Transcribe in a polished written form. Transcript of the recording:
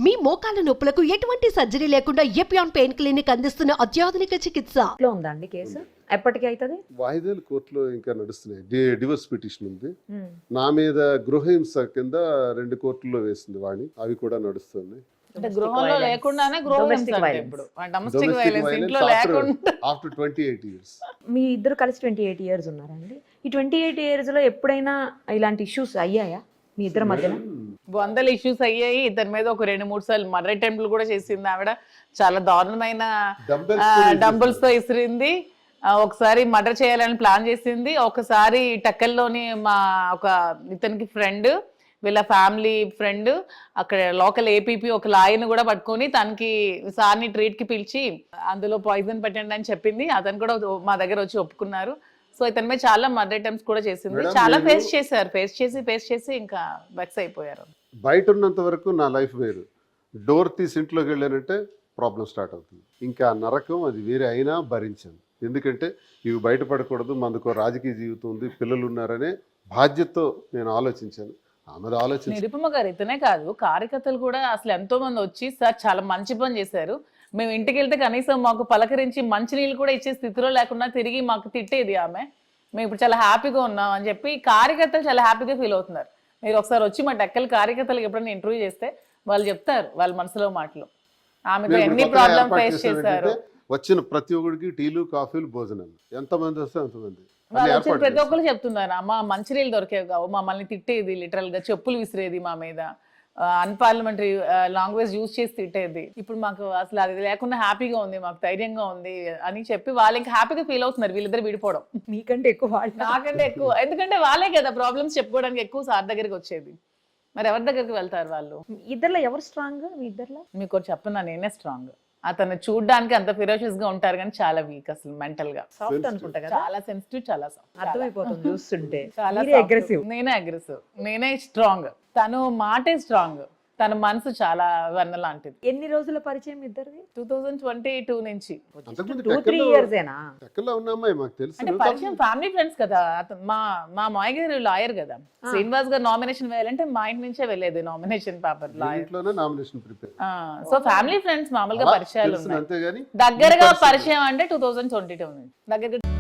మీ మోకాల నొప్పులకు ఎటువంటి సర్జరీ లేకుండా ఎపియాన్ పెయిన్ క్లినిక్ అందిస్తున్న అత్యాధునిక చికిత్స. ఉందా అండి కేసు ఎప్పటికి అవుతుంది? వాయిదాలు కోర్టులో ఇంకా నడుస్తున్నాయి. డివోర్స్ పిటిషన్ ఉంది నా మీద. గృహహింస కింద 2 కోర్టుల్లో వేసింది వాణి, అవి కూడా నడుస్తున్నాయి. అంటే గృహంలో లేకుండానే గృహహింస అంటే ఇప్పుడు డొమెస్టిక్ వైలెన్స్ ఇంట్లో లేకుండా ఆఫ్టర్ 28 years. మీ ఇద్దరు కలిసి 28 years ఉన్నారండి. ఈ 28 years లో ఎప్పుడైనా ఇలాంటి ఇష్యూస్ అయ్యాయా మీ ఇద్దరి మధ్యన? 100 ఇష్యూస్ అయ్యాయి. ఇతని మీద ఒక 2-3 సార్లు మర్డర్ అటెంప్ట్లు కూడా చేసింది ఆవిడ. చాలా దారుణమైన డంబుల్స్ తో ఇసిరింది. ఒకసారి మర్డర్ చేయాలని ప్లాన్ చేసింది. ఒకసారి టక్కల్లోని మా ఒక ఇతనికి ఫ్రెండ్, వీళ్ళ ఫ్యామిలీ ఫ్రెండ్, అక్కడ లోకల్ ఏపీపీ ఒక లాయర్ని కూడా పట్టుకొని తనకి సార్ని ట్రీట్కి పిలిచి అందులో పాయిజన్ పెట్టండి అని చెప్పింది. అతను కూడా మా దగ్గర వచ్చి ఒప్పుకున్నారు. సో ఇతని మీద చాలా మర్డర్ అటెంప్ట్స్ కూడా చేసింది. చాలా ఫేస్ చేసి ఇంకా వెక్స్ అయిపోయారు. బయట ఉన్నంత వరకు నా లైఫ్ వేరు. డోర్ తీసి ఇంట్లోకి వెళ్ళానంటే ప్రాబ్లం స్టార్ట్ అవుతుంది. ఇంకా నరకం అది వేరే అయినా భరించాను. ఎందుకంటే ఇవి బయటపడకూడదు, మనకు రాజకీయ జీవితం ఉంది, పిల్లలు ఉన్నారనే బాధ్యతతో నేను ఆలోచించాను. ఆమె ఆలోచించి నిరుపమ గారు ఇతనే కాదు, కార్యకర్తలు కూడా అసలు ఎంతో మంది వచ్చి సార్ చాలా మంచి పని చేశారు, మేము ఇంటికి వెళ్తే కనీసం మాకు పలకరించి మంచినీళ్ళు కూడా ఇచ్చే స్థితిలో లేకుండా తిరిగి మాకు తిట్టేది ఆమె, మేము ఇప్పుడు చాలా హ్యాపీగా ఉన్నాం అని చెప్పి కార్యకర్తలు చాలా హ్యాపీగా ఫీల్ అవుతున్నారు. మీరు ఒకసారి వచ్చి మా టెక్కల కార్యకర్తలకు ఎప్పుడైనా ఇంటర్వ్యూ చేస్తే వాళ్ళు చెప్తారు వాళ్ళ మనసులో మాటలు. ఆమెతో ఎన్ని ప్రాబ్లమ్ ఫేస్ చేశారు. వచ్చిన ప్రతి ఒక్కరికి టీలు కాఫీలు భోజనాలు ఎంతమంది వస్తే అంతమంది వాళ్ళు వచ్చిన ప్రతి ఒక్కరు చెప్తున్నారు, అమ్మ మంచినీళ్ళు దొరికేవి కావు, మమ్మల్ని తిట్టేది, లిటరల్ గా చెప్పులు విసిరేది మా మీద, అన్పార్లమెంటరీ లాంగ్వేజ్ యూజ్ చేసి తిట్టేది. ఇప్పుడు మాకు అసలు అది లేకుండా హ్యాపీగా ఉంది, మాకు ధైర్యంగా ఉంది అని చెప్పి వాళ్ళు ఇంకా హ్యాపీగా ఫీల్ అవుతున్నారు. వీళ్ళిద్దరు విడిపోవడం మీకంటే ఎక్కువ వాళ్ళు, నాకంటే ఎక్కువ. ఎందుకంటే వాళ్ళే కదా ప్రాబ్లమ్స్ చెప్పుకోవడానికి ఎక్కువ సార్ దగ్గరికి వచ్చేది. మరి ఎవరి దగ్గరికి వెళ్తారు వాళ్ళు? ఇద్దర్లో ఎవరు స్ట్రాంగ్? మీ ఇద్దర్లో మీకు చెప్తున్నా, నేనే స్ట్రాంగ్. అతను చూడడానికి అంత ఫిరోషియస్ గా ఉంటారు కానీ చాలా వీక్, అసలు మెంటల్ గా సాఫ్ట్ అనుకుంటా కదా. చాలా సెన్సిటివ్, చాలా అర్థమైపోతుంది చూస్తుంటే. చాలా అగ్రెసివ్. నేనే అగ్రెసివ్, నేనే స్ట్రాంగ్. తను మాటే స్ట్రాంగ్, తన మనసు చాలా వెన్న లాంటిది. ఎన్ని రోజుల పరిచయం ఇద్దరిది? 2022 నుంచి. 2-3 years ఏనా? ఎక్కడో ఉన్నామా మాకు తెలుసు. అంటే పరిచయం ఫ్యామిలీ ఫ్రెండ్స్ కదా. మా మామయ్య గారు లాయర్ కదా, శ్రీనివాస్ గారు నామినేషన్ వేయాలంటే మా ఇంటి నుంచే వెళ్ళేది nomination paper. Nomination prepare. So family friends మామూలుగా పరిచయాలు అంతేగాని దగ్గరగా పరిచయం అంటే 2022 నుంచి దగ్గరగా